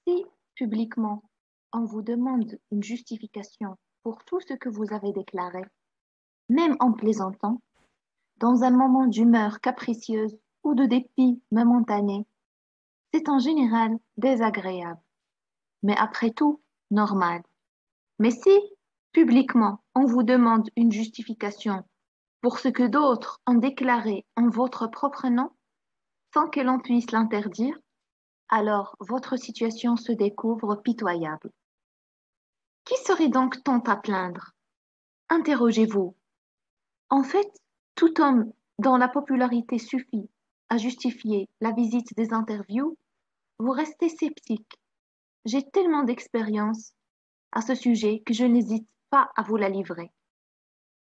Si publiquement on vous demande une justification pour tout ce que vous avez déclaré, même en plaisantant, dans un moment d'humeur capricieuse ou de dépit momentané, c'est en général désagréable, mais après tout, normal. Mais si, publiquement, on vous demande une justification pour ce que d'autres ont déclaré en votre propre nom, sans que l'on puisse l'interdire, alors votre situation se découvre pitoyable. Qui serait donc tant à plaindre? Interrogez-vous. En fait, tout homme dont la popularité suffit à justifier la visite des interviews, vous restez sceptique. J'ai tellement d'expérience à ce sujet que je n'hésite pas à vous la livrer.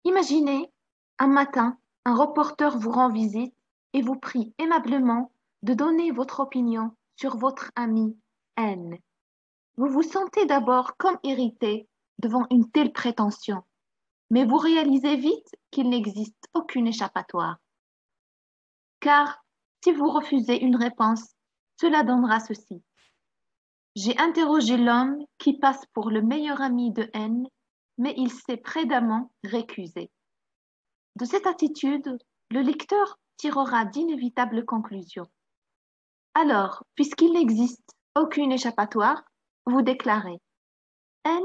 Imaginez, un matin, un reporter vous rend visite et vous prie aimablement de donner votre opinion sur votre ami N. Vous vous sentez d'abord comme irrité devant une telle prétention, mais vous réalisez vite qu'il n'existe aucune échappatoire. Car si vous refusez une réponse, cela donnera ceci. J'ai interrogé l'homme qui passe pour le meilleur ami de N, mais il s'est prédemment récusé. De cette attitude, le lecteur tirera d'inévitables conclusions. Alors, puisqu'il n'existe aucune échappatoire, vous déclarez N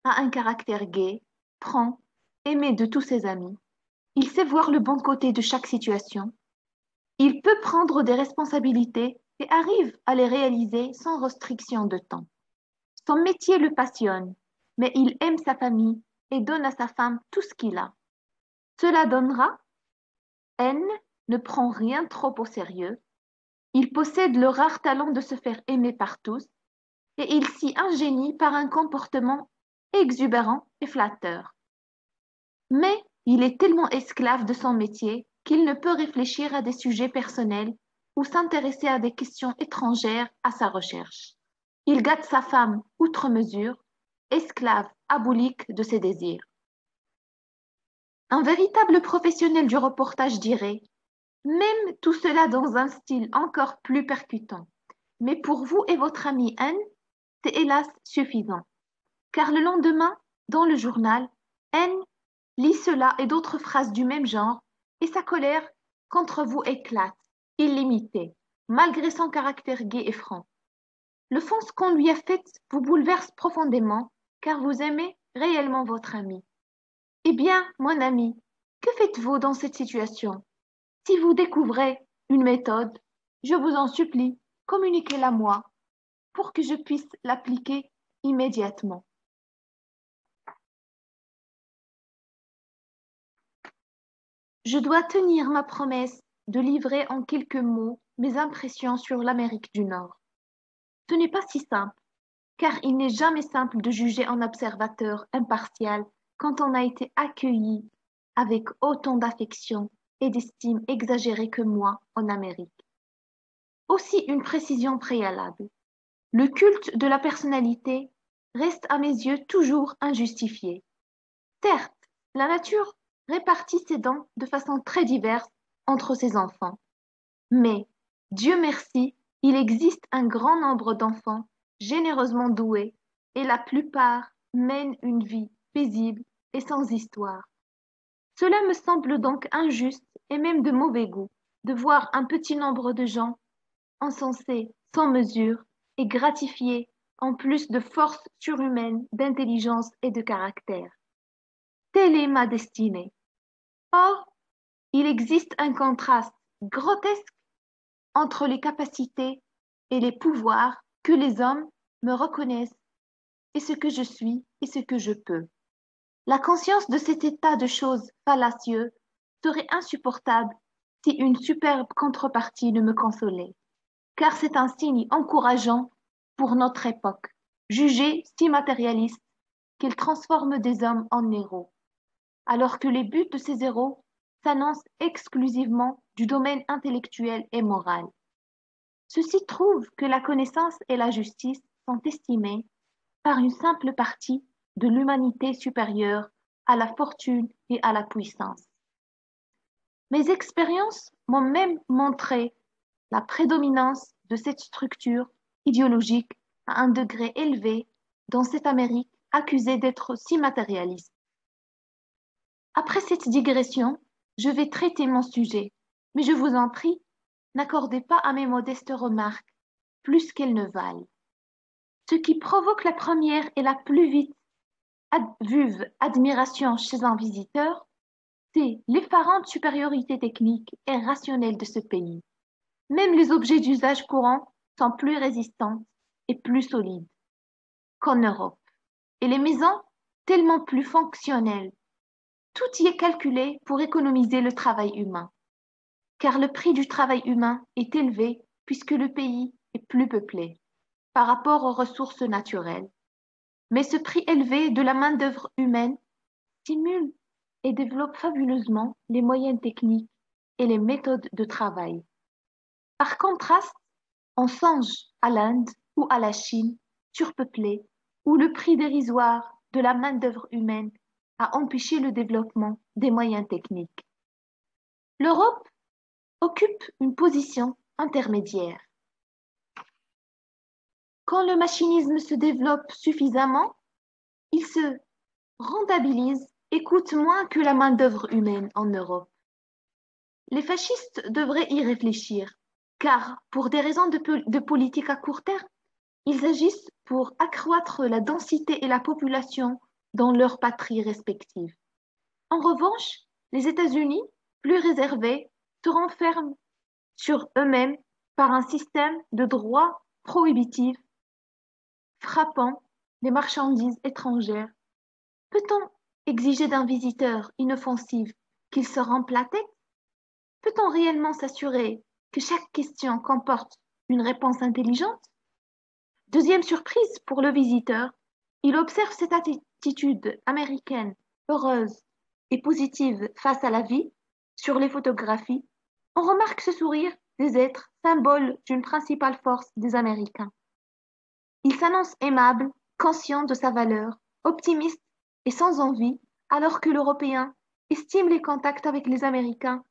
a un caractère gai, franc, aimé de tous ses amis. Il sait voir le bon côté de chaque situation. Il peut prendre des responsabilités et arrive à les réaliser sans restriction de temps. Son métier le passionne, mais il aime sa famille et donne à sa femme tout ce qu'il a. Cela donnera N ne prend rien trop au sérieux. Il possède le rare talent de se faire aimer par tous et il s'y ingénie par un comportement exubérant et flatteur. Mais il est tellement esclave de son métier qu'il ne peut réfléchir à des sujets personnels ou s'intéresser à des questions étrangères à sa recherche. Il gâte sa femme outre mesure, esclave abolique de ses désirs. Un véritable professionnel du reportage dirait même tout cela dans un style encore plus percutant. Mais pour vous et votre ami N, c'est hélas suffisant. Car le lendemain, dans le journal, N lit cela et d'autres phrases du même genre, et sa colère contre vous éclate, illimitée, malgré son caractère gai et franc. L'offense qu'on lui a faite vous bouleverse profondément, car vous aimez réellement votre ami. Eh bien, mon ami, que faites-vous dans cette situation? Si vous découvrez une méthode, je vous en supplie, communiquez-la moi pour que je puisse l'appliquer immédiatement. Je dois tenir ma promesse de livrer en quelques mots mes impressions sur l'Amérique du Nord. Ce n'est pas si simple, car il n'est jamais simple de juger un observateur impartial quand on a été accueilli avec autant d'affection et d'estime exagérée que moi en Amérique. Aussi une précision préalable. Le culte de la personnalité reste à mes yeux toujours injustifié. Certes, la nature répartit ses dons de façon très diverse entre ses enfants. Mais, Dieu merci, il existe un grand nombre d'enfants généreusement doués et la plupart mènent une vie paisible et sans histoire. Cela me semble donc injuste et même de mauvais goût de voir un petit nombre de gens encensés sans mesure et gratifiés en plus de force surhumaine d'intelligence et de caractère. Telle est ma destinée. Or, il existe un contraste grotesque entre les capacités et les pouvoirs que les hommes me reconnaissent et ce que je suis et ce que je peux. La conscience de cet état de choses fallacieux serait insupportable si une superbe contrepartie ne me consolait, car c'est un signe encourageant pour notre époque, jugée si matérialiste qu'elle transforme des hommes en héros, alors que les buts de ces héros s'annoncent exclusivement du domaine intellectuel et moral. Ceci trouve que la connaissance et la justice sont estimées par une simple partie de l'humanité supérieure à la fortune et à la puissance. Mes expériences m'ont même montré la prédominance de cette structure idéologique à un degré élevé dans cette Amérique accusée d'être si matérialiste. Après cette digression, je vais traiter mon sujet, mais je vous en prie, n'accordez pas à mes modestes remarques plus qu'elles ne valent. Ce qui provoque la première et la plus vite vive admiration chez un visiteur, c'est l'effarante supériorité technique et rationnelle de ce pays. Même les objets d'usage courant sont plus résistants et plus solides qu'en Europe, et les maisons tellement plus fonctionnelles. Tout y est calculé pour économiser le travail humain, car le prix du travail humain est élevé puisque le pays est plus peuplé par rapport aux ressources naturelles. Mais ce prix élevé de la main-d'œuvre humaine stimule et développe fabuleusement les moyens techniques et les méthodes de travail. Par contraste, on songe à l'Inde ou à la Chine, surpeuplée, où le prix dérisoire de la main-d'œuvre humaine a empêché le développement des moyens techniques. L'Europe occupe une position intermédiaire. Quand le machinisme se développe suffisamment, il se rentabilise et coûte moins que la main-d'œuvre humaine en Europe. Les fascistes devraient y réfléchir, car pour des raisons de politique à court terme, ils agissent pour accroître la densité et la population dans leurs patries respectives. En revanche, les États-Unis, plus réservés, se renferment sur eux-mêmes par un système de droits prohibitifs frappant les marchandises étrangères. Peut-on exiger d'un visiteur inoffensif qu'il se rende la tête? Peut-on réellement s'assurer que chaque question comporte une réponse intelligente? Deuxième surprise pour le visiteur, il observe cette attitude américaine heureuse et positive face à la vie sur les photographies. On remarque ce sourire des êtres, symbole d'une principale force des Américains. Il s'annonce aimable, conscient de sa valeur, optimiste et sans envie, alors que l'Européen estime les contacts avec les Américains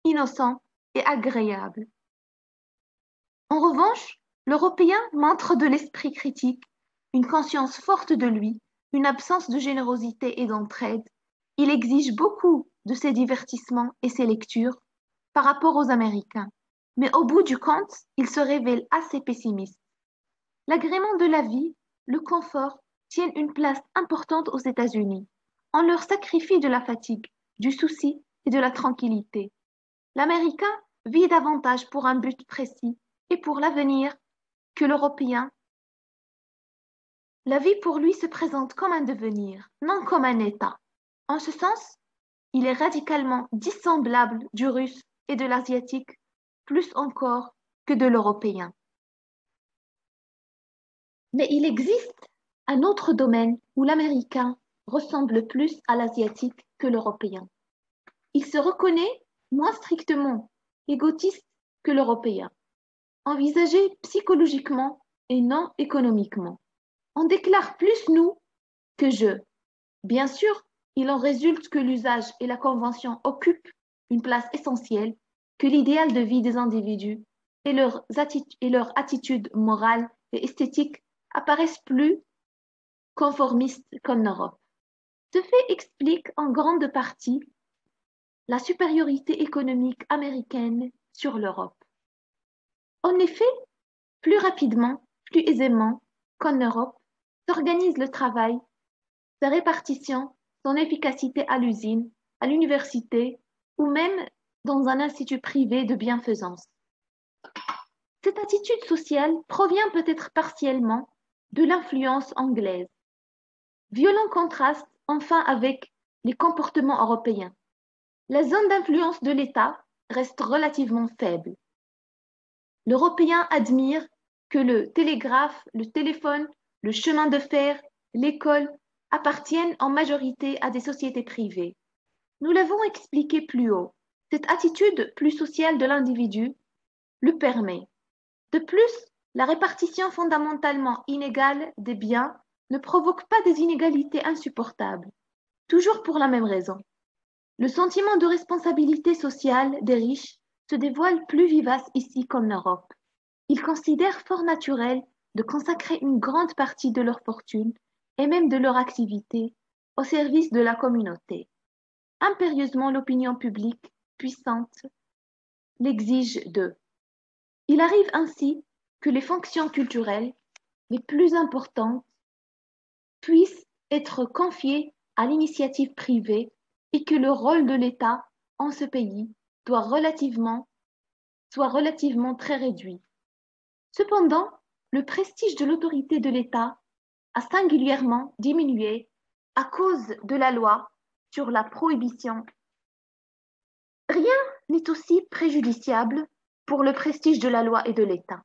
innocents et agréables. En revanche, l'Européen montre de l'esprit critique, une conscience forte de lui, une absence de générosité et d'entraide. Il exige beaucoup de ses divertissements et ses lectures par rapport aux Américains, mais au bout du compte, il se révèle assez pessimiste. L'agrément de la vie, le confort tiennent une place importante aux États-Unis. On leur sacrifie de la fatigue, du souci et de la tranquillité. L'Américain vit davantage pour un but précis et pour l'avenir que l'Européen. La vie pour lui se présente comme un devenir, non comme un état. En ce sens, il est radicalement dissemblable du russe et de l'asiatique, plus encore que de l'européen. Mais il existe un autre domaine où l'américain ressemble plus à l'asiatique que l'européen. Il se reconnaît moins strictement égotiste que l'européen, envisagé psychologiquement et non économiquement. On déclare plus nous que je. Bien sûr, il en résulte que l'usage et la convention occupent une place essentielle, que l'idéal de vie des individus et leur attitude morale et esthétique apparaissent plus conformistes qu'en Europe. Ce fait explique en grande partie la supériorité économique américaine sur l'Europe. En effet, plus rapidement, plus aisément qu'en Europe, s'organise le travail, sa répartition, son efficacité à l'usine, à l'université ou même dans un institut privé de bienfaisance. Cette attitude sociale provient peut-être partiellement de l'influence anglaise. Violent contraste enfin avec les comportements européens. La zone d'influence de l'État reste relativement faible. L'Européen admire que le télégraphe, le téléphone, le chemin de fer, l'école appartiennent en majorité à des sociétés privées. Nous l'avons expliqué plus haut. Cette attitude plus sociale de l'individu le permet. De plus, la répartition fondamentalement inégale des biens ne provoque pas des inégalités insupportables, toujours pour la même raison. Le sentiment de responsabilité sociale des riches se dévoile plus vivace ici qu'en Europe. Ils considèrent fort naturel de consacrer une grande partie de leur fortune et même de leur activité au service de la communauté. Impérieusement, l'opinion publique puissante l'exige d'eux. Il arrive ainsi que les fonctions culturelles les plus importantes puissent être confiées à l'initiative privée et que le rôle de l'État en ce pays soit relativement très réduit. Cependant, le prestige de l'autorité de l'État a singulièrement diminué à cause de la loi sur la prohibition. Rien n'est aussi préjudiciable pour le prestige de la loi et de l'État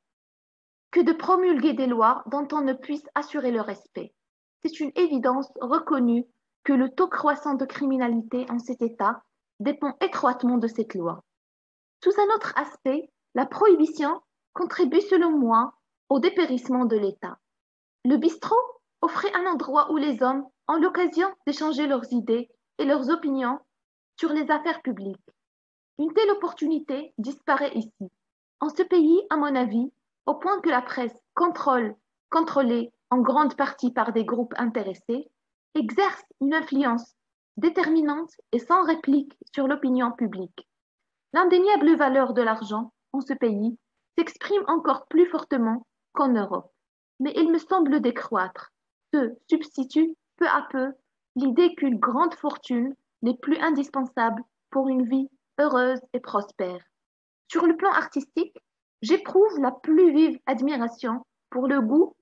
que de promulguer des lois dont on ne puisse assurer le respect. C'est une évidence reconnue que le taux croissant de criminalité en cet État dépend étroitement de cette loi. Sous un autre aspect, la prohibition contribue selon moi au dépérissement de l'État. Le bistrot offrait un endroit où les hommes ont l'occasion d'échanger leurs idées et leurs opinions sur les affaires publiques. Une telle opportunité disparaît ici. En ce pays, à mon avis, au point que la presse, contrôlée en grande partie par des groupes intéressés, exerce une influence déterminante et sans réplique sur l'opinion publique. L'indéniable valeur de l'argent en ce pays s'exprime encore plus fortement qu'en Europe, mais il me semble décroître. Se substitue peu à peu l'idée qu'une grande fortune n'est plus indispensable pour une vie heureuse et prospère. Sur le plan artistique, j'éprouve la plus vive admiration pour le goût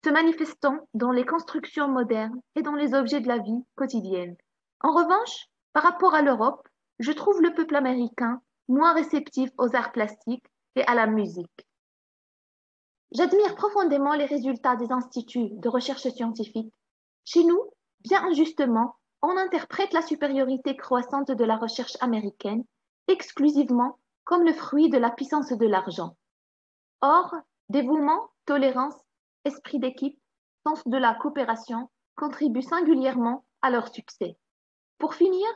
se manifestant dans les constructions modernes et dans les objets de la vie quotidienne. En revanche, par rapport à l'Europe, je trouve le peuple américain moins réceptif aux arts plastiques et à la musique. J'admire profondément les résultats des instituts de recherche scientifique. Chez nous, bien injustement, on interprète la supériorité croissante de la recherche américaine exclusivement comme le fruit de la puissance de l'argent. Or, dévouement, tolérance, esprit d'équipe, sens de la coopération contribuent singulièrement à leur succès. Pour finir,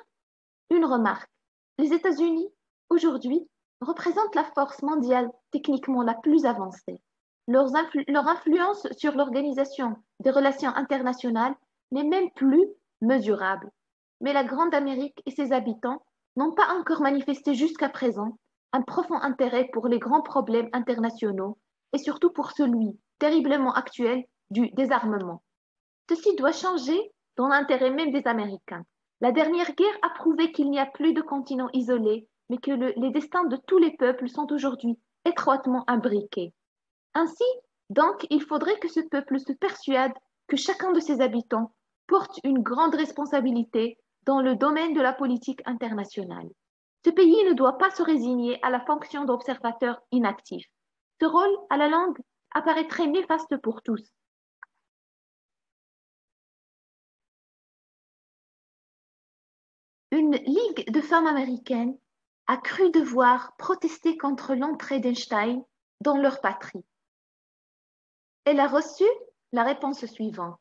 une remarque. Les États-Unis, aujourd'hui, représentent la force mondiale techniquement la plus avancée. Leur influence sur l'organisation des relations internationales n'est même plus mesurable. Mais la Grande Amérique et ses habitants n'ont pas encore manifesté jusqu'à présent un profond intérêt pour les grands problèmes internationaux et surtout pour celui terriblement actuel du désarmement. Ceci doit changer dans l'intérêt même des Américains. La dernière guerre a prouvé qu'il n'y a plus de continent isolé, mais que les destins de tous les peuples sont aujourd'hui étroitement imbriqués. Ainsi, donc, il faudrait que ce peuple se persuade que chacun de ses habitants porte une grande responsabilité dans le domaine de la politique internationale. Ce pays ne doit pas se résigner à la fonction d'observateur inactif. Ce rôle, à la longue, apparaîtrait néfaste pour tous. Une ligue de femmes américaines a cru devoir protester contre l'entrée d'Einstein dans leur patrie. Elle a reçu la réponse suivante.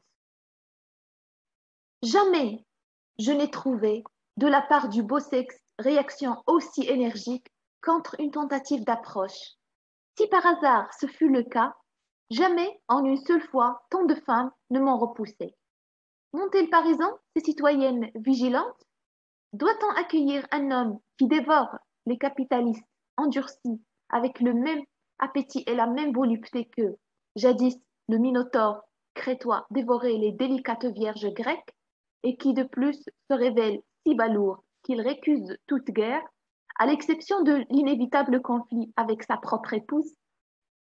Jamais je n'ai trouvé de la part du beau sexe réaction aussi énergique contre une tentative d'approche. Si par hasard ce fut le cas, jamais en une seule fois tant de femmes ne m'ont repoussé. N'ont-elles pas raison, ces citoyennes vigilantes? Doit-on accueillir un homme qui dévore les capitalistes endurcis avec le même appétit et la même volupté que, jadis, le Minotaure crétois dévorait les délicates vierges grecques, et qui de plus se révèle si balourd qu'il récuse toute guerre, à l'exception de l'inévitable conflit avec sa propre épouse?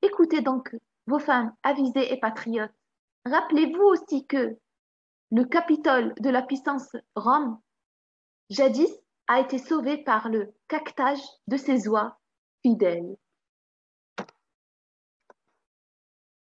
Écoutez donc, vos femmes avisées et patriotes, rappelez-vous aussi que le Capitole de la puissance Rome, jadis, a été sauvé par le caquetage de ses oies fidèles.